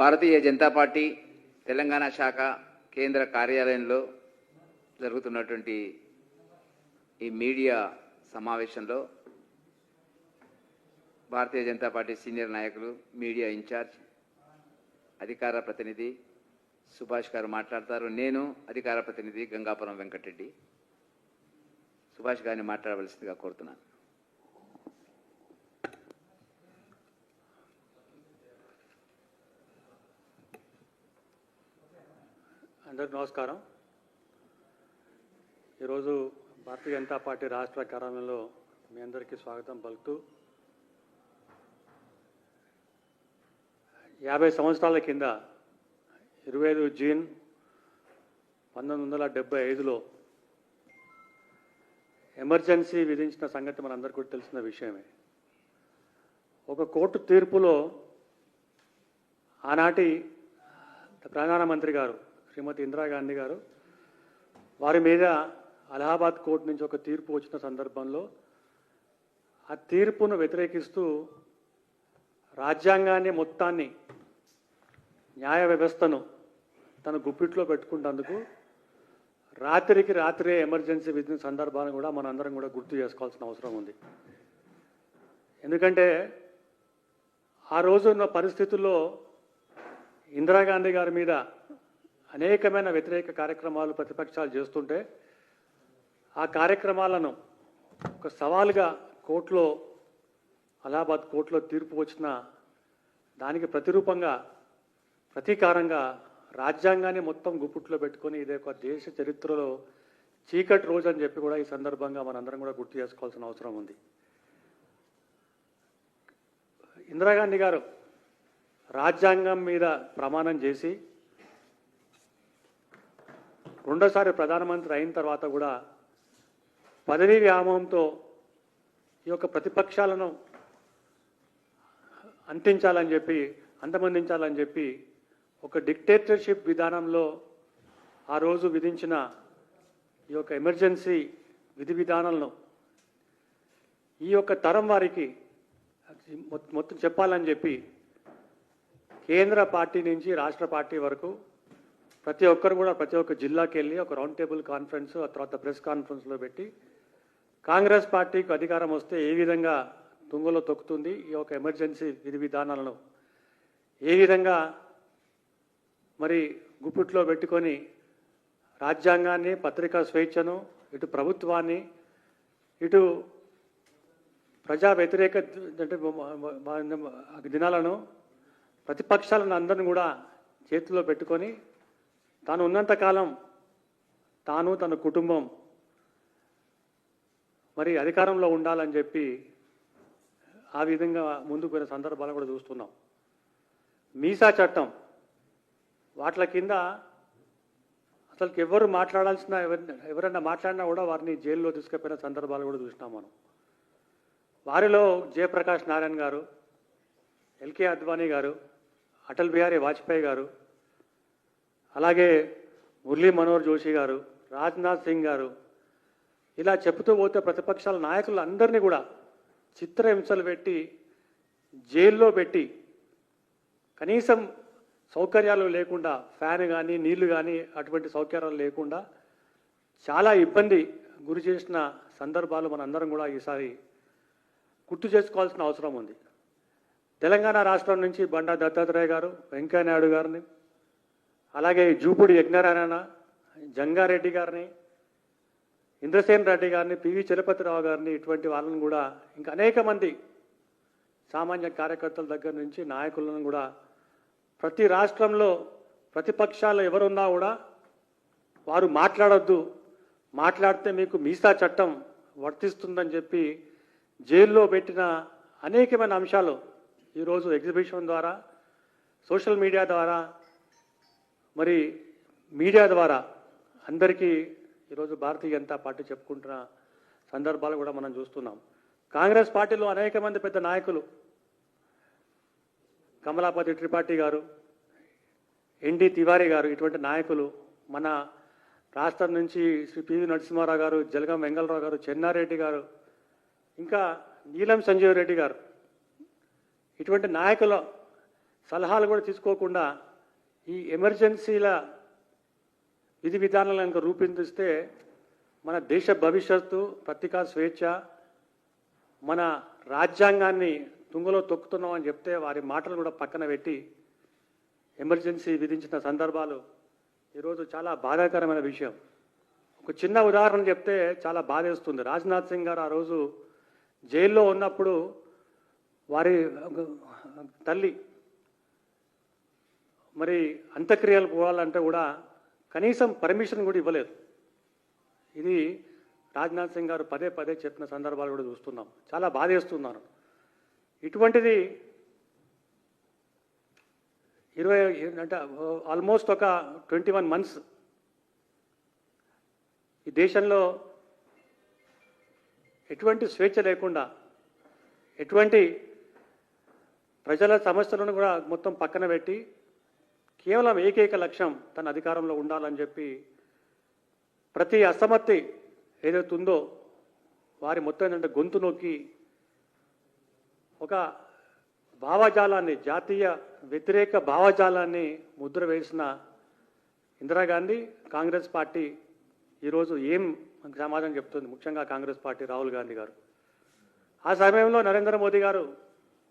Bharatiya Janata party Telangana శాఖ కేంద్ర కార్యాలయంలో జరుగుతున్నటువంటి ఈ మీడియా సమావేశంలో భారతీయ జనతా పార్టీ సీనియర్ నాయకులు, మీడియా ఇన్ఛార్జ్, అధికార ప్రతినిధి సుభాష్ గారు మాట్లాడతారు. నేను అధికార ప్రతినిధి గంగాపురం వెంకటరెడ్డి. సుభాష్ గారిని మాట్లాడవలసిందిగా కోరుతున్నాను. అందరికీ నమస్కారం. ఈరోజు భారతీయ జనతా పార్టీ రాష్ట్ర కార్యాలయంలో మీ అందరికీ స్వాగతం పలుకుతూ 50 సంవత్సరాల కింద 25 జూన్ 1975లో ఎమర్జెన్సీ విధించిన సంగతి మనందరికీ కూడా తెలిసిన విషయమే. ఒక కోర్టు తీర్పులో ఆనాటి ప్రధానమంత్రి గారు శ్రీమతి ఇందిరాగాంధీ గారు వారి మీద అలహాబాద్ కోర్టు నుంచి ఒక తీర్పు వచ్చిన సందర్భంలో ఆ తీర్పును వ్యతిరేకిస్తూ రాజ్యాంగాన్ని మొత్తాన్ని, న్యాయ వ్యవస్థను తన గుప్పిట్లో పెట్టుకున్నందుకు రాత్రికి రాత్రే ఎమర్జెన్సీ విధిన సందర్భాన్ని కూడా మనందరం కూడా గుర్తు చేసుకోవాల్సిన అవసరం ఉంది. ఎందుకంటే ఆ రోజు ఉన్న పరిస్థితుల్లో ఇందిరాగాంధీ గారి మీద అనేకమైన వ్యతిరేక కార్యక్రమాలు ప్రతిపక్షాలు చేస్తుంటే ఆ కార్యక్రమాలను ఒక సవాలుగా కోర్టులో, అలహాబాద్ కోర్టులో తీర్పు వచ్చిన దానికి ప్రతిరూపంగా, ప్రతీకారంగా రాజ్యాంగాన్ని మొత్తం గుప్పిట్లో పెట్టుకొని ఇదే ఒక దేశ చరిత్రలో చీకటి రోజు అని చెప్పి కూడా ఈ సందర్భంగా మనందరం కూడా గుర్తు చేసుకోవాల్సిన అవసరం ఉంది. ఇందిరాగాంధీ గారు రాజ్యాంగం మీద ప్రమాణం చేసి రెండోసారి ప్రధానమంత్రి అయిన తర్వాత కూడా పదవీ వ్యామోహంతో ఈ యొక్క ప్రతిపక్షాలను అంతమొందించాలని చెప్పి ఒక డిక్టేటర్షిప్ విధానంలో ఆ రోజు విధించిన ఈ యొక్క ఎమర్జెన్సీ విధి విధానాలను ఈ యొక్క తరం వారికి మొత్తం చెప్పాలని చెప్పి కేంద్ర పార్టీ నుంచి రాష్ట్ర పార్టీ వరకు ప్రతి ఒక్కరు కూడా ప్రతి ఒక్క జిల్లాకి వెళ్ళి ఒక రౌండ్ టేబుల్ కాన్ఫరెన్స్, ఆ తర్వాత ప్రెస్ కాన్ఫరెన్స్లో పెట్టి కాంగ్రెస్ పార్టీకి అధికారం వస్తే ఏ విధంగా తుంగలో తొక్కుతుంది, ఈ యొక్క ఎమర్జెన్సీ విధి విధానాలను ఏ విధంగా మరి గుప్పిట్లో పెట్టుకొని రాజ్యాంగాన్ని, పత్రికా స్వేచ్ఛను, ఇటు ప్రభుత్వాన్ని, ఇటు ప్రజా వ్యతిరేక దినాలను, ప్రతిపక్షాలను అందరిని కూడా చేతిలో పెట్టుకొని తాను ఉన్నంతకాలం తాను, తన కుటుంబం మరి అధికారంలో ఉండాలని చెప్పి ఆ విధంగా ముందుకు పోయిన సందర్భాలు కూడా చూస్తున్నాం. మీసా చట్టం వాటి కింద అసలు ఎవరు మాట్లాడాల్సిన, ఎవరైనా మాట్లాడినా కూడా వారిని జైల్లో తీసుకుపోయిన సందర్భాలు కూడా చూసినాం మనం. వారిలో జయప్రకాష్ నారాయణ గారు, ఎల్కే అద్వానీ గారు, అటల్ బిహారీ వాజ్పేయి గారు, అలాగే మురళీ మనోహర్ జోషి గారు, రాజ్నాథ్ సింగ్ గారు, ఇలా చెబుతూ పోతే ప్రతిపక్షాల నాయకులు అందరినీ కూడా చిత్రహింసలు పెట్టి జైల్లో పెట్టి కనీసం సౌకర్యాలు లేకుండా, ఫ్యాన్ కానీ నీళ్లు కానీ అటువంటి సౌకర్యాలు లేకుండా చాలా ఇబ్బంది గురి చేసిన సందర్భాలు మనందరం కూడా ఈసారి గుర్తు చేసుకోవాల్సిన అవసరం ఉంది. తెలంగాణ రాష్ట్రం నుంచి బండా దత్తాత్రేయ గారు, వెంకయ్యనాయుడు గారిని, అలాగే జూపూడి యజ్ఞనారాయణ, జంగారెడ్డి గారిని, ఇంద్రసేన్ రెడ్డి గారిని, పివి చలపతిరావు గారిని, ఇటువంటి వాళ్ళని కూడా ఇంకా అనేక మంది సామాన్య కార్యకర్తల దగ్గర నుంచి నాయకులను కూడా ప్రతి రాష్ట్రంలో ప్రతిపక్షాలు ఎవరున్నా కూడా వారు మాట్లాడొద్దు, మాట్లాడితే మీకు మీసా చట్టం వర్తిస్తుందని చెప్పి జైల్లో పెట్టిన అనేకమైన అంశాలు ఈరోజు ఎగ్జిబిషన్ ద్వారా, సోషల్ మీడియా ద్వారా, మరి మీడియా ద్వారా అందరికీ ఈరోజు భారతీయ జనతా పార్టీ చెప్పుకుంటున్న సందర్భాలు కూడా మనం చూస్తున్నాం. కాంగ్రెస్ పార్టీలో అనేక మంది పెద్ద నాయకులు, కమలాపతి త్రిపాఠి గారు, ఎన్డి తివారీ గారు, ఇటువంటి నాయకులు మన రాష్ట్రం నుంచి శ్రీ పివి నరసింహారావు గారు, జలగం వెంగళరావు గారు, చెన్నారెడ్డి గారు, ఇంకా నీలం సంజీవ్ రెడ్డి గారు, ఇటువంటి నాయకుల సలహాలు కూడా తీసుకోకుండా ఈ ఎమర్జెన్సీల విధి విధానాలను కనుక రూపొందిస్తే మన దేశ భవిష్యత్తు, పత్రికా స్వేచ్ఛ, మన రాజ్యాంగాన్ని తుంగలో తొక్కుతున్నామని చెప్తే వారి మాటలు కూడా పక్కన పెట్టి ఎమర్జెన్సీ విధించిన సందర్భాలు ఈరోజు చాలా బాధాకరమైన విషయం. ఒక చిన్న ఉదాహరణ చెప్తే చాలా బాధేస్తుంది. రాజ్నాథ్ సింగ్ గారు ఆ రోజు జైల్లో ఉన్నప్పుడు వారి తల్లి మరి అంత్యక్రియలు పోవాలంటే కూడా కనీసం పర్మిషన్ కూడా ఇవ్వలేదు. ఇది రాజ్నాథ్ సింగ్ గారు పదే పదే చెప్పిన సందర్భాలు కూడా చూస్తున్నాం. చాలా బాధేస్తున్నాను. ఇటువంటిది 20 అంటే ఆల్మోస్ట్ ఒక 21 months ఈ దేశంలో ఎటువంటి స్వేచ్ఛ లేకుండా, ఎటువంటి ప్రజల సమస్యలను కూడా మొత్తం పక్కన పెట్టి కేవలం ఏకైక లక్ష్యం తన అధికారంలో ఉండాలని చెప్పి ప్రతి అసమ్మతి ఏదైతే ఉందో వారి మొత్తం ఏంటంటే గొంతు నొక్కి ఒక భావజాలాన్ని, జాతీయ వ్యతిరేక భావజాలాన్ని ముద్ర వేసిన ఇందిరాగాంధీ కాంగ్రెస్ పార్టీ ఈరోజు ఏం సమాధానం చెప్తుంది? ముఖ్యంగా కాంగ్రెస్ పార్టీ రాహుల్ గాంధీ గారు. ఆ సమయంలో నరేంద్ర మోదీ గారు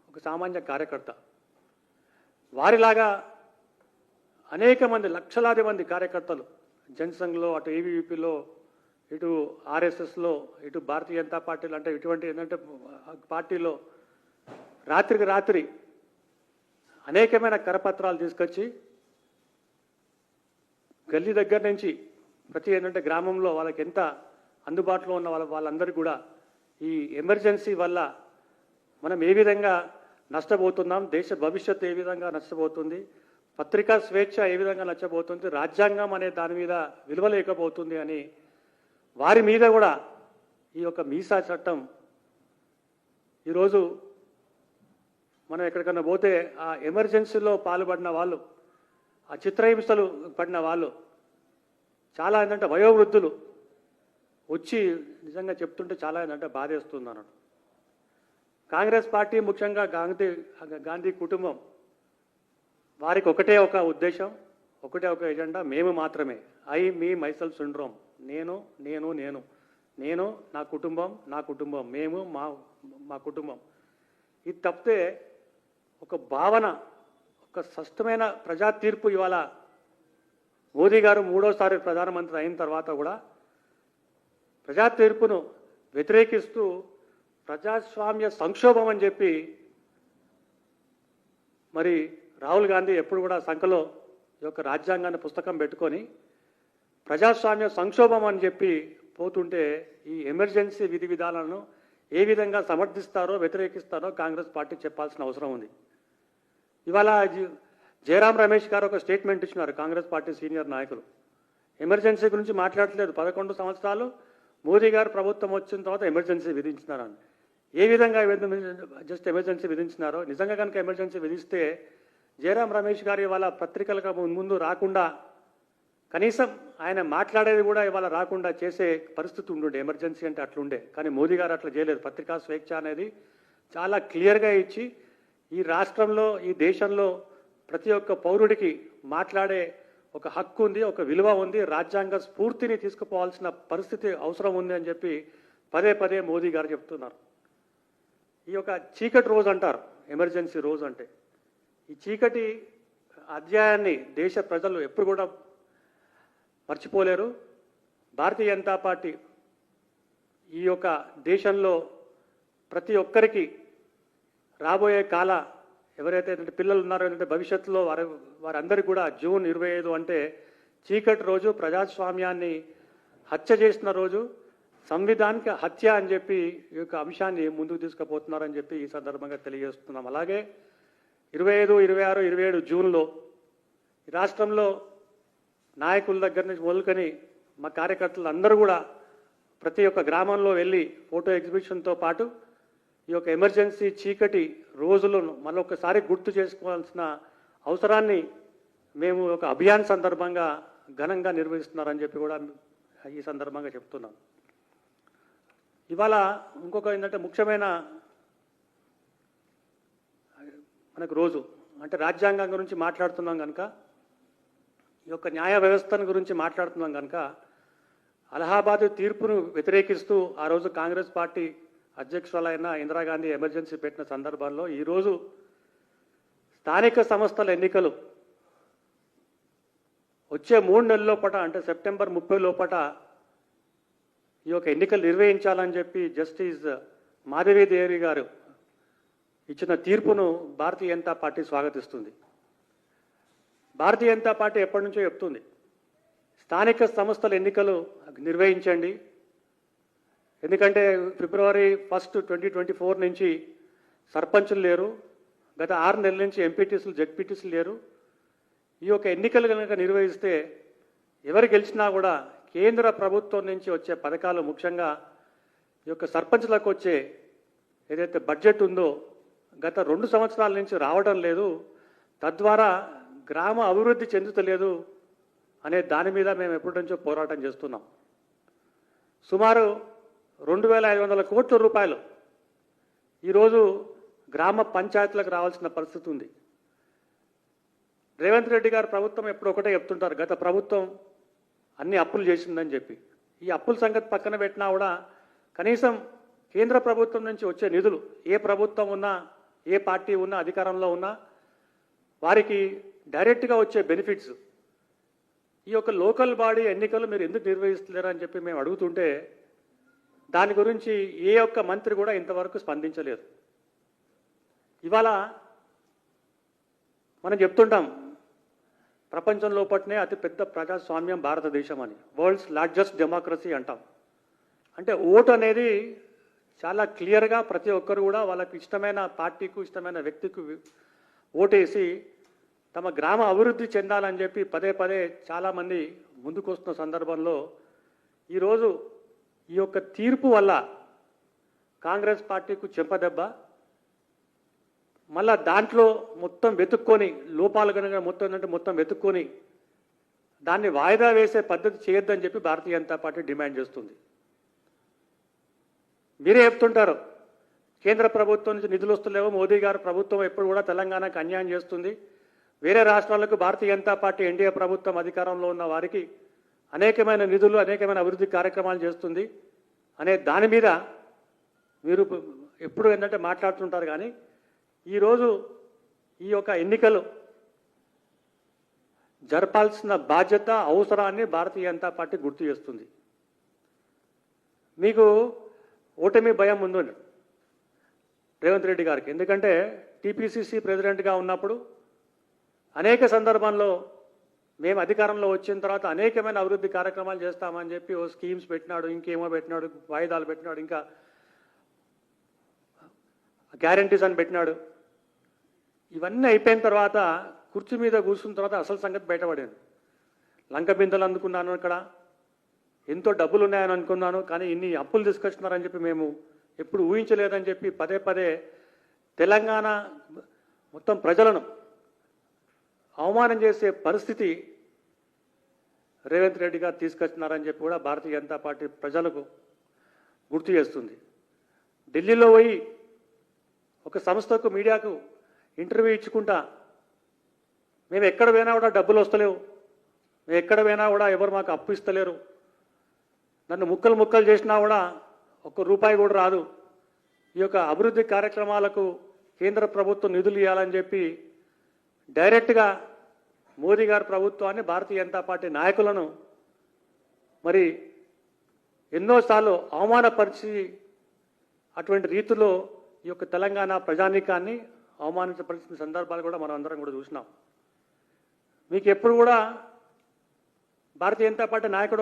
ఒక సామాన్య కార్యకర్త. వారిలాగా అనేక మంది, లక్షలాది మంది కార్యకర్తలు జనసంఘ్లో, అటు ఏబీవీపీలో, ఇటు ఆర్ఎస్ఎస్లో, ఇటు భారతీయ జనతా పార్టీలో, అంటే ఇటువంటి ఏంటంటే పార్టీలో రాత్రికి రాత్రి అనేకమైన కరపత్రాలు తీసుకొచ్చి గల్లీ దగ్గర నుంచి ప్రతి ఏంటంటే గ్రామంలో వాళ్ళకి ఎంత అందుబాటులో ఉన్న వాళ్ళందరికీ కూడా ఈ ఎమర్జెన్సీ వల్ల మనం ఏ విధంగా నష్టపోతున్నాం, దేశ భవిష్యత్తు ఏ విధంగా నష్టపోతుంది, పత్రికా స్వేచ్ఛ ఏ విధంగా నష్టపోతుంది, రాజ్యాంగం అనే దాని మీద విలువ లేకపోతుంది అని వారి మీద కూడా ఈ యొక్క మీసా చట్టం ఈరోజు మనం ఎక్కడికన్నా పోతే ఆ ఎమర్జెన్సీలో పాల్పడిన వాళ్ళు, ఆ చిత్రహింసలు పడిన వాళ్ళు చాలా ఏంటంటే వయోవృద్ధులు వచ్చి నిజంగా చెప్తుంటే చాలా ఏంటంటే బాధేస్తుంది అన్నాడు. కాంగ్రెస్ పార్టీ, ముఖ్యంగా గాంధీ కుటుంబం వారికి ఒకటే ఒక ఉద్దేశం, ఒకటే ఒక ఎజెండా, మేము మాత్రమే. మీ మైసెల్ఫ్ సిండ్రోమ్, నేను నేను నేను నేను నా కుటుంబం, మేము మా కుటుంబం. ఇది తప్పితే ఒక భావన, ఒక స్పష్టమైన ప్రజా తీర్పు ఇవాళ మోదీ గారు 3వసారి ప్రధానమంత్రి అయిన తర్వాత కూడా ప్రజా తీర్పును వ్యతిరేకిస్తూ ప్రజాస్వామ్య సంక్షోభం అని చెప్పి మరి రాహుల్ గాంధీ ఎప్పుడు కూడా సంఖలో ఈ యొక్క రాజ్యాంగాన్ని పుస్తకం పెట్టుకొని ప్రజాస్వామ్య సంక్షోభం అని చెప్పి పోతుంటే ఈ ఎమర్జెన్సీ విధి విధానాలను ఏ విధంగా సమర్థిస్తారో వ్యతిరేకిస్తారో కాంగ్రెస్ పార్టీ చెప్పాల్సిన అవసరం ఉంది. ఇవాళ జయరాం రమేష్ గారు ఒక స్టేట్మెంట్ ఇచ్చినారు. కాంగ్రెస్ పార్టీ సీనియర్ నాయకులు ఎమర్జెన్సీ గురించి మాట్లాడలేదు. 11 సంవత్సరాలు మోదీ గారు ప్రభుత్వం వచ్చిన తర్వాత ఎమర్జెన్సీ విధించినారని. ఏ విధంగా జస్ట్ ఎమర్జెన్సీ విధించినారో, నిజంగా కనుక ఎమర్జెన్సీ విధిస్తే జయరాం రమేష్ గారు ఇవాళ పత్రికలకు ముందు రాకుండా, కనీసం ఆయన మాట్లాడేది కూడా ఇవాళ రాకుండా చేసే పరిస్థితి ఉంటుండే. ఎమర్జెన్సీ అంటే అట్లుండే. కానీ మోదీ గారు అట్లా చేయలేదు. పత్రికా స్వేచ్ఛ అనేది చాలా క్లియర్గా ఇచ్చి ఈ రాష్ట్రంలో, ఈ దేశంలో ప్రతి ఒక్క పౌరుడికి మాట్లాడే ఒక హక్కు ఉంది, ఒక విలువ ఉంది, రాజ్యాంగ స్ఫూర్తిని తీసుకుపోవాల్సిన పరిస్థితి అవసరం ఉంది అని చెప్పి పదే పదే మోదీ గారు చెప్తున్నారు. ఈ యొక్క చీకటి రోజు అంటారు ఎమర్జెన్సీ రోజు అంటే. ఈ చీకటి అధ్యాయాన్ని దేశ ప్రజలు ఎప్పుడు కూడా మర్చిపోలేరు. భారతీయ జనతా పార్టీ ఈ యొక్క దేశంలో ప్రతి ఒక్కరికి రాబోయే కాల ఎవరైతే పిల్లలు ఉన్నారో, ఏంటంటే భవిష్యత్తులో వారందరికీ కూడా జూన్ 25 అంటే చీకటి రోజు, ప్రజాస్వామ్యాన్ని హత్య చేసిన రోజు, సంవిధానిక హత్య అని చెప్పి ఈ యొక్క అంశాన్ని ముందుకు తీసుకుపోతున్నారని చెప్పి ఈ సందర్భంగా తెలియజేస్తున్నాం. అలాగే 25, 26, 27 జూన్లో ఈ రాష్ట్రంలో నాయకుల దగ్గర నుంచి మొదలుకొని మా కార్యకర్తలు అందరూ కూడా ప్రతి ఒక్క గ్రామంలో వెళ్ళి ఫోటో ఎగ్జిబిషన్తో పాటు ఈ యొక్క ఎమర్జెన్సీ చీకటి రోజులను మరొకసారి గుర్తు చేసుకోవాల్సిన అవసరాన్ని మేము ఒక అభియాన్ సందర్భంగా ఘనంగా నిర్వహిస్తున్నారని చెప్పి కూడా ఈ సందర్భంగా చెప్తున్నాం. ఇవాళ ఇంకొక ఏంటంటే ముఖ్యమైన మనకు రోజు అంటే రాజ్యాంగం గురించి మాట్లాడుతున్నాం కనుక, ఈ యొక్క న్యాయ వ్యవస్థను గురించి మాట్లాడుతున్నాం కనుక, అలహాబాద్ తీర్పును వ్యతిరేకిస్తూ ఆ రోజు కాంగ్రెస్ పార్టీ అధ్యక్షురాలైన ఇందిరాగాంధీ ఎమర్జెన్సీ పెట్టిన సందర్భాల్లో ఈరోజు స్థానిక సంస్థల ఎన్నికలు వచ్చే 3 నెలల లోపట, అంటే సెప్టెంబర్ 30 లోపట ఈ యొక్క ఎన్నికలు నిర్వహించాలని చెప్పి జస్టిస్ మాధవి దేవి గారు ఇచ్చిన తీర్పును భారతీయ జనతా పార్టీ స్వాగతిస్తుంది. భారతీయ జనతా పార్టీ ఎప్పటి నుంచో చెప్తుంది, స్థానిక సంస్థల ఎన్నికలు నిర్వహించండి. ఎందుకంటే ఫిబ్రవరి 1, 2024 నుంచి సర్పంచులు లేరు, గత 6 నెలల నుంచి ఎంపీటీసీలు జెడ్పీటీసీలు లేరు. ఈ యొక్క ఎన్నికలు కనుక నిర్వహిస్తే ఎవరు గెలిచినా కూడా కేంద్ర ప్రభుత్వం నుంచి వచ్చే పథకాలు, ముఖ్యంగా ఈ యొక్క సర్పంచ్లకు వచ్చే ఏదైతే బడ్జెట్ ఉందో గత 2 సంవత్సరాల నుంచి రావడం లేదు, తద్వారా గ్రామ అభివృద్ధి చెందుతలేదు అనే దాని మీద మేము ఎప్పటి నుంచో పోరాటం చేస్తున్నాం. సుమారు 2,500 కోట్ల రూపాయలు ఈరోజు గ్రామ పంచాయతీలకు రావాల్సిన పరిస్థితి ఉంది. రేవంత్ రెడ్డి గారు ప్రభుత్వం ఎప్పుడు ఒకటే చెప్తుంటారు, గత ప్రభుత్వం అన్ని అప్పులు చేసిందని చెప్పి. ఈ అప్పుల సంగతి పక్కన పెట్టినా కూడా కనీసం కేంద్ర ప్రభుత్వం నుంచి వచ్చే నిధులు, ఏ ప్రభుత్వం ఉన్నా, ఏ పార్టీ ఉన్నా, అధికారంలో ఉన్నా, వారికి డైరెక్ట్గా వచ్చే బెనిఫిట్స్, ఈ యొక్క లోకల్ బాడీ ఎన్నికలు మీరు ఎందుకు నిర్వహిస్తలేరు అని చెప్పి మేము అడుగుతుంటే దాని గురించి ఏ ఒక్క మంత్రి కూడా ఇంతవరకు స్పందించలేదు. ఇవాళ మనం చెప్తుంటాం, ప్రపంచం లోపట్నే అతిపెద్ద ప్రజాస్వామ్యం భారతదేశం అని, వరల్డ్స్ లార్జెస్ట్ డెమోక్రసీ అంటాం. అంటే ఓటు అనేది చాలా క్లియర్గా ప్రతి ఒక్కరు కూడా వాళ్ళకి ఇష్టమైన పార్టీకు, ఇష్టమైన వ్యక్తికి ఓటేసి తమ గ్రామ అభివృద్ధి చెందాలని చెప్పి పదే పదే చాలామంది ముందుకు వస్తున్న సందర్భంలో ఈరోజు ఈ యొక్క తీర్పు వల్ల కాంగ్రెస్ పార్టీకు చెంపదెబ్బ. మళ్ళా దాంట్లో మొత్తం వెతుక్కొని, లోపాలు కనుక మొత్తం వెతుక్కొని దాన్ని వాయిదా వేసే పద్ధతి చేయొద్దని చెప్పి భారతీయ జనతా పార్టీ డిమాండ్ చేస్తుంది. మీరే చెప్తుంటారు, కేంద్ర ప్రభుత్వం నుంచి నిధులు వస్తలేవో, మోదీ గారు ప్రభుత్వం ఎప్పుడు కూడా తెలంగాణకు అన్యాయం చేస్తుంది, వేరే రాష్ట్రాలకు భారతీయ జనతా పార్టీ ఎన్డీఏ ప్రభుత్వం అధికారంలో ఉన్న వారికి అనేకమైన నిధులు, అనేకమైన అభివృద్ధి కార్యక్రమాలు చేస్తుంది అనే దాని మీద మీరు ఎప్పుడు ఏంటంటే మాట్లాడుతుంటారు. కానీ ఈరోజు ఈ యొక్క ఎన్నికలు జరపాల్సిన బాధ్యత, అవసరాన్ని భారతీయ జనతా పార్టీ గుర్తు చేస్తుంది. మీకు ఓటమి భయం ఉంది రేవంత్ రెడ్డి గారికి, ఎందుకంటే టీపీసీసీ ప్రెసిడెంట్గా ఉన్నప్పుడు అనేక సందర్భాల్లో మేము అధికారంలో వచ్చిన తర్వాత అనేకమైన అభివృద్ధి కార్యక్రమాలు చేస్తామని చెప్పి ఓ స్కీమ్స్ పెట్టినాడు, ఇంకేమో పెట్టినాడు, వాయిదాలు పెట్టినాడు, ఇంకా గ్యారంటీస్ అని పెట్టినాడు. ఇవన్నీ అయిపోయిన తర్వాత కుర్చీ మీద కూర్చున్న తర్వాత అసలు సంగతి బయటపడింది. లంక బిందెలు అందుకున్నాను, ఇక్కడ ఎంతో డబ్బులు ఉన్నాయని అనుకున్నాను, కానీ ఇన్ని అప్పులు తీసుకొచ్చినారని చెప్పి మేము ఎప్పుడు ఊహించలేదని చెప్పి పదే పదే తెలంగాణ మొత్తం ప్రజలను అవమానం చేసే పరిస్థితి రేవంత్ రెడ్డి గారు తీసుకొచ్చినారని చెప్పి కూడా భారతీయ జనతా పార్టీ ప్రజలకు గుర్తు చేస్తుంది. ఢిల్లీలో పోయి ఒక సంస్థకు, మీడియాకు ఇంటర్వ్యూ ఇచ్చుకుంటా, మేము ఎక్కడ పోయినా కూడా డబ్బులు వస్తలేవు, మేము ఎక్కడ పోయినా కూడా ఎవరు మాకు అప్పు ఇస్తలేరు, నన్ను ముక్కలు ముక్కలు చేసినా కూడా ₹1 కూడా రాదు, ఈ యొక్క అభివృద్ధి కార్యక్రమాలకు కేంద్ర ప్రభుత్వం నిధులు ఇవ్వాలని చెప్పి డైరెక్ట్గా మోదీ గారి ప్రభుత్వాన్ని, భారతీయ జనతా పార్టీ నాయకులను మరి ఎన్నోసార్లు అవమానపరిచి అటువంటి రీతిలో ఈ యొక్క తెలంగాణ ప్రజానీకాన్ని అవమానించపరిచిన సందర్భాలు కూడా మనం అందరం కూడా చూసినాం. మీకు ఎప్పుడు కూడా భారతీయ జనతా పార్టీ నాయకుడు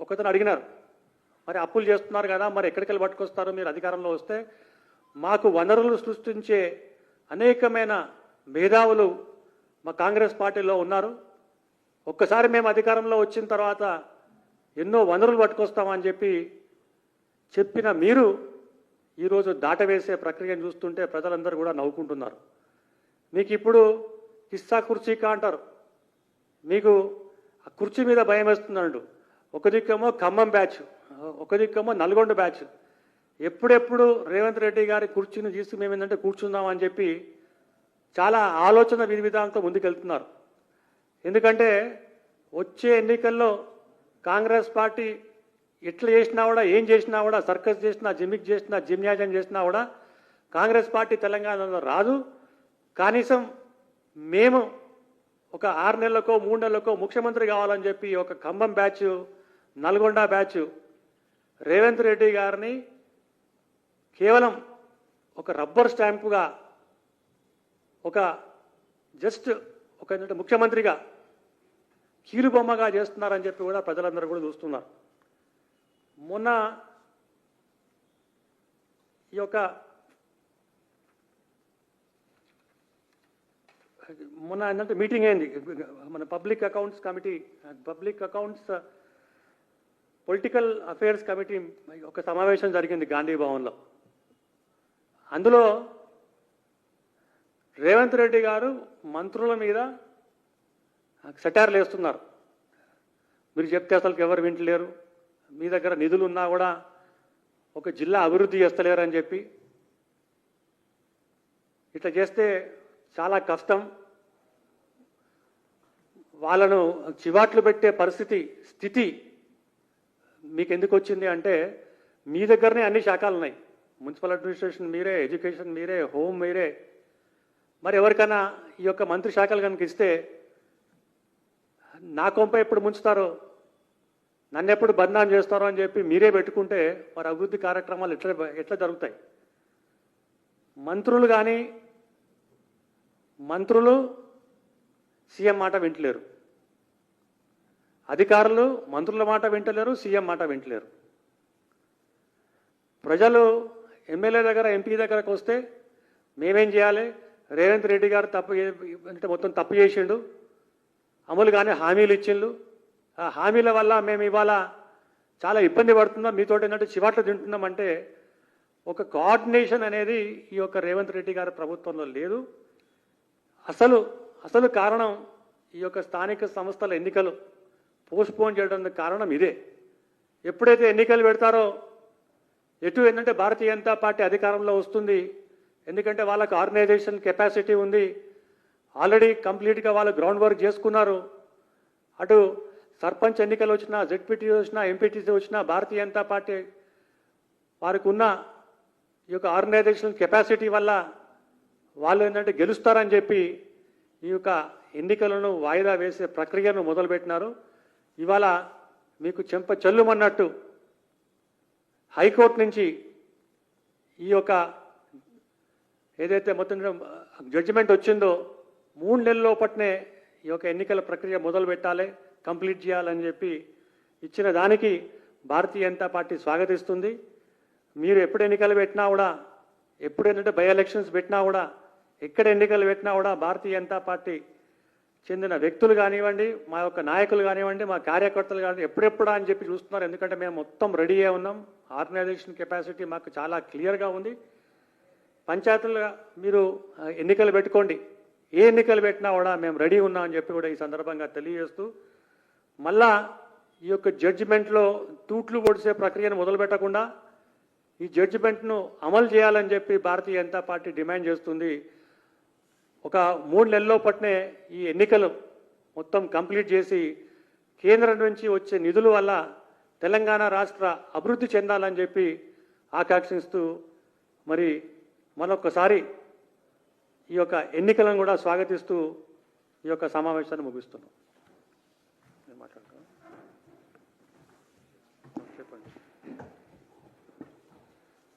ఒకతను అడిగినారు, మరి అప్పులు చేస్తున్నారు కదా, మరి ఎక్కడికి వెళ్ళి పట్టుకొస్తారు మీరు అధికారంలో వస్తే? మాకు వనరులు సృష్టించే అనేకమైన మేధావులు మా కాంగ్రెస్ పార్టీలో ఉన్నారు, ఒక్కసారి మేము అధికారంలో వచ్చిన తర్వాత ఎన్నో వనరులు పట్టుకొస్తామని చెప్పిన మీరు ఈరోజు దాటవేసే ప్రక్రియను చూస్తుంటే ప్రజలందరూ కూడా నవ్వుకుంటున్నారు. మీకు ఇప్పుడు కిస్సా కుర్చీకా అంటారు, మీకు ఆ కుర్చీ మీద భయం వేస్తున్నాడు. ఒక దిక్కేమో ఖమ్మం బ్యాచ్, ఒక దిక్కేమో నల్గొండ బ్యాచ్. ఎప్పుడెప్పుడు రేవంత్ రెడ్డి గారి కుర్చీని తీసి మేము ఏంటంటే కూర్చుందామని చెప్పి చాలా ఆలోచన విధి విధానంతో ముందుకెళ్తున్నారు. ఎందుకంటే వచ్చే ఎన్నికల్లో కాంగ్రెస్ పార్టీ ఎట్లా చేసినా కూడా, ఏం చేసినా కూడా, సర్కస్ చేసినా, జిమ్మిక్ చేసినా, జిమ్నాజం చేసినా కూడా కాంగ్రెస్ పార్టీ తెలంగాణలో రాదు. కనీసం మేము ఒక 6 నెలలకో 3 నెలలకో ముఖ్యమంత్రి కావాలని చెప్పి ఒక ఖమ్మం బ్యాచ్, నల్గొండ బ్యాచ్ రేవంత్ రెడ్డి గారిని కేవలం ఒక రబ్బర్ స్టాంపుగా, ఒక జస్ట్ ఒక ముఖ్యమంత్రిగా కీలుబొమ్మగా చేస్తున్నారని చెప్పి కూడా ప్రజలందరూ కూడా చూస్తున్నారు. మొన్న ఈ యొక్క ఏంటంటే మీటింగ్ అయింది మన public accounts political affairs committee ఒక సమావేశం జరిగింది గాంధీ భవన్లో. అందులో రేవంత్ రెడ్డి గారు మంత్రుల మీద సెటార్లు వేస్తున్నారు. మీరు చెప్తే అసలు ఎవరు వింటలేరు, మీ దగ్గర నిధులు ఉన్నా కూడా ఒక జిల్లా అభివృద్ధి చేస్తలేరు అని చెప్పి, ఇట్లా చేస్తే చాలా కష్టం, వాళ్ళను చివాట్లు పెట్టే స్థితి మీకు ఎందుకు వచ్చింది అంటే, మీ దగ్గరనే అన్ని శాఖలు ఉన్నాయి. మున్సిపల్ అడ్మినిస్ట్రేషన్ మీరే, ఎడ్యుకేషన్ మీరే, హోమ్ మీరే. మరి ఎవరికైనా ఈ యొక్క మంత్రి శాఖలు కనుక ఇస్తే నా కొంప ఎప్పుడు ముంచుతారో, నన్ను ఎప్పుడు బదనాం చేస్తారో అని చెప్పి మీరే పెట్టుకుంటే మరి అభివృద్ధి కార్యక్రమాలు ఎట్లా జరుగుతాయి? మంత్రులు సీఎం మాట వింటలేరు, అధికారులు మంత్రుల మాట వింటలేరు, సీఎం మాట వింటలేరు. ప్రజలు ఎమ్మెల్యే దగ్గర, ఎంపీ దగ్గరకు వస్తే మేమేం చేయాలి, రేవంత్ రెడ్డి గారు అంటే మొత్తం తప్పు చేసిండు, అమలుగానే హామీలు ఇచ్చిండు, ఆ హామీల వల్ల మేము ఇవాళ చాలా ఇబ్బంది పడుతున్నాం, మీతో ఏంటంటే చివాట్లు తింటున్నామంటే ఒక కోఆర్డినేషన్ అనేది ఈ యొక్క రేవంత్ రెడ్డి గారి ప్రభుత్వంలో లేదు. అసలు కారణం ఈ యొక్క స్థానిక సంస్థల ఎన్నికలు పోస్ట్పోన్ చేయడానికి కారణం ఇదే. ఎప్పుడైతే ఎన్నికలు పెడతారో ఎటు ఏంటంటే భారతీయ జనతా పార్టీ అధికారంలో వస్తుంది. ఎందుకంటే వాళ్ళకు ఆర్గనైజేషన్ కెపాసిటీ ఉంది, ఆల్రెడీ కంప్లీట్గా వాళ్ళు గ్రౌండ్ వర్క్ చేసుకున్నారు. అటు సర్పంచ్ ఎన్నికలు వచ్చినా, జెడ్పీటీ వచ్చినా, ఎంపీటీసీ వచ్చినా భారతీయ జనతా పార్టీ వారికి ఉన్న ఈ యొక్క ఆర్గనైజేషన్ కెపాసిటీ వల్ల వాళ్ళు ఏంటంటే గెలుస్తారని చెప్పి ఈ యొక్క ఎన్నికలను వాయిదా వేసే ప్రక్రియను మొదలుపెట్టినారు. ఇవాళ మీకు చెంప చెల్లుమన్నట్టు హైకోర్టు నుంచి ఈ యొక్క ఏదైతే మొత్తం జడ్జిమెంట్ వచ్చిందో 3 నెలల లోపట్నే ఈ యొక్క ఎన్నికల ప్రక్రియ మొదలు పెట్టాలి, కంప్లీట్ చేయాలని చెప్పి ఇచ్చిన దానికి భారతీయ జనతా పార్టీ స్వాగతిస్తుంది. మీరు ఎప్పుడు ఎన్నికలు పెట్టినా కూడా, ఎప్పుడు ఏంటంటే బై ఎలక్షన్స్ పెట్టినా కూడా, ఎక్కడ ఎన్నికలు పెట్టినా కూడా భారతీయ జనతా పార్టీ చెందిన వ్యక్తులు కానివ్వండి, మా యొక్క నాయకులు కానివ్వండి, మా కార్యకర్తలు కానివ్వండి, ఎప్పుడెప్పుడా అని చెప్పి చూస్తున్నారు. ఎందుకంటే మేము మొత్తం రెడీ అయి ఉన్నాం, ఆర్గనైజేషన్ కెపాసిటీ మాకు చాలా క్లియర్గా ఉంది. పంచాయతీలుగా మీరు ఎన్నికలు పెట్టుకోండి, ఏ ఎన్నికలు పెట్టినా కూడా మేము రెడీ ఉన్నాం అని చెప్పి కూడా ఈ సందర్భంగా తెలియజేస్తూ, మళ్ళా ఈ యొక్క జడ్జిమెంట్లో తూట్లు పొడిసే ప్రక్రియను మొదలు పెట్టకుండా ఈ జడ్జిమెంట్ను అమలు చేయాలని చెప్పి భారతీయ జనతా పార్టీ డిమాండ్ చేస్తుంది. ఒక 3 నెలల్లో పట్నే ఈ ఎన్నికలు మొత్తం కంప్లీట్ చేసి కేంద్రం నుంచి వచ్చే నిధుల వల్ల తెలంగాణ రాష్ట్ర అభివృద్ధి చెందాలని చెప్పి ఆకాంక్షిస్తూ మరి మరొకసారి ఈ యొక్క ఎన్నికలను కూడా స్వాగతిస్తూ ఈ యొక్క సమావేశాన్ని ముగిస్తున్నాం. నేను మాట్లాడుతున్నాను. చెప్పండి.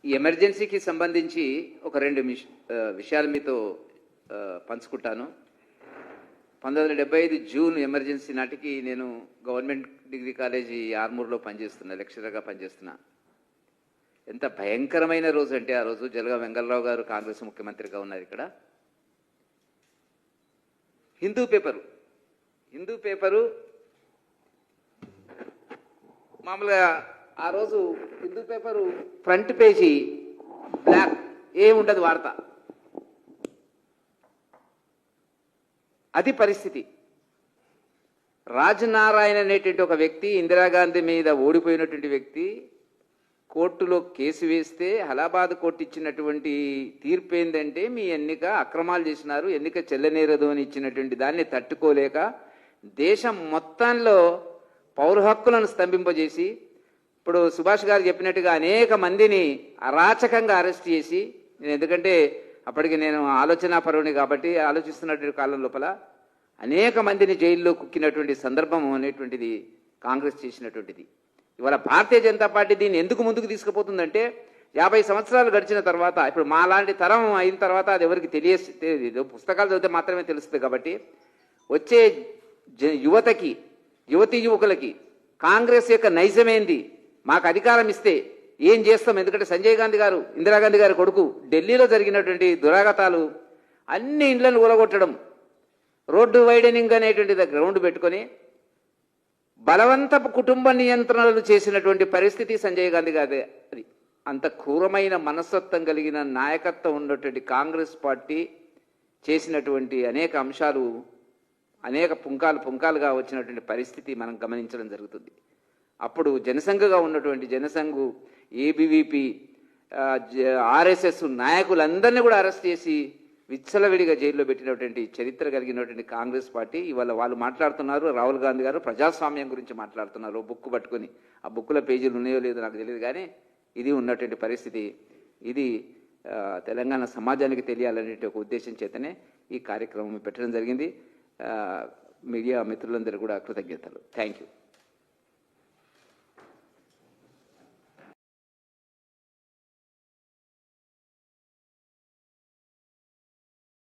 ఈ ఎమర్జెన్సీకి సంబంధించి ఒక 2 విషయాలు మీతో పంచుకుంటాను. 1975 జూన్ ఎమర్జెన్సీ నాటికి నేను గవర్నమెంట్ డిగ్రీ కాలేజీ ఆర్మూర్లో పనిచేస్తున్నా, లెక్చరర్గా పనిచేస్తున్నా. ఎంత భయంకరమైన రోజు అంటే ఆ రోజు జలగా వెంగళరావు గారు కాంగ్రెస్ ముఖ్యమంత్రిగా ఉన్నారు. ఇక్కడ హిందూ పేపరు మామూలుగా ఆ రోజు Hindu paper front page black, ఏముండదు వార్త. అది పరిస్థితి. రాజనారాయణ అనేటువంటి ఒక వ్యక్తి, ఇందిరాగాంధీ మీద ఓడిపోయినటువంటి వ్యక్తి, కోర్టులో కేసు వేస్తే అలహాబాద్ కోర్టు ఇచ్చినటువంటి తీర్పు ఏంటంటే మీ ఎన్నిక అక్రమాలు చేసినారు, ఎన్నిక చెల్లనేరదు అని ఇచ్చినటువంటి దాన్ని తట్టుకోలేక దేశం మొత్తంలో పౌర హక్కులను స్తంభింపజేసి, ఇప్పుడు సుభాష్ గారు చెప్పినట్టుగా అనేక మందిని అరాచకంగా అరెస్ట్ చేసి, నేను ఎందుకంటే అప్పటికి నేను ఆలోచనా పరువుని కాబట్టి ఆలోచిస్తున్నటువంటి కాలం లోపల అనేక మందిని జైల్లో కుక్కినటువంటి సందర్భం అనేటువంటిది కాంగ్రెస్ చేసినటువంటిది. ఇవాళ భారతీయ జనతా పార్టీ దీన్ని ఎందుకు ముందుకు తీసుకుపోతుందంటే 50 సంవత్సరాలు గడిచిన తర్వాత, ఇప్పుడు మాలాంటి తరం అయిన తర్వాత అది ఎవరికి తెలియదు, పుస్తకాలు చదివితే మాత్రమే తెలుస్తుంది. కాబట్టి వచ్చే యువతకి, యువతీ యువకులకి కాంగ్రెస్ యొక్క నైజమేంది, మాకు అధికారం ఇస్తే ఏం చేస్తాం. ఎందుకంటే సంజయ్ గాంధీ గారు, ఇందిరాగాంధీ గారి కొడుకు ఢిల్లీలో జరిగినటువంటి దురాగతాలు, అన్ని ఇండ్లను ఊలగొట్టడం, రోడ్డు వైడనింగ్ అనేటువంటి గ్రౌండ్ పెట్టుకొని బలవంతపు కుటుంబ నియంత్రణలు చేసినటువంటి పరిస్థితి సంజయ్ గాంధీ గారి. అది అంత క్రూరమైన మనస్తత్వం కలిగిన నాయకత్వం ఉన్నటువంటి కాంగ్రెస్ పార్టీ చేసినటువంటి అనేక అంశాలు, అనేక పుంకాలుగా వచ్చినటువంటి పరిస్థితి మనం గమనించడం జరుగుతుంది. అప్పుడు జనసంఘగా ఉన్నటువంటి జనసంఘు, ఏబీవీపీ, ఆర్ఎస్ఎస్ నాయకులందరినీ కూడా అరెస్ట్ చేసి విచ్చలవిడిగా జైల్లో పెట్టినటువంటి చరిత్ర కలిగినటువంటి కాంగ్రెస్ పార్టీ ఇవాళ వాళ్ళు మాట్లాడుతున్నారు. రాహుల్ గాంధీ గారు ప్రజాస్వామ్యం గురించి మాట్లాడుతున్నారు బుక్ పట్టుకొని. ఆ బుక్కుల పేజీలు ఉన్నాయో లేదో నాకు తెలియదు, కానీ ఇది ఉన్నటువంటి పరిస్థితి. ఇది తెలంగాణ సమాజానికి తెలియాలనే ఒక ఉద్దేశం చేతనే ఈ కార్యక్రమం పెట్టడం జరిగింది. మీడియా మిత్రులందరూ కూడా కృతజ్ఞతలు. Thank you.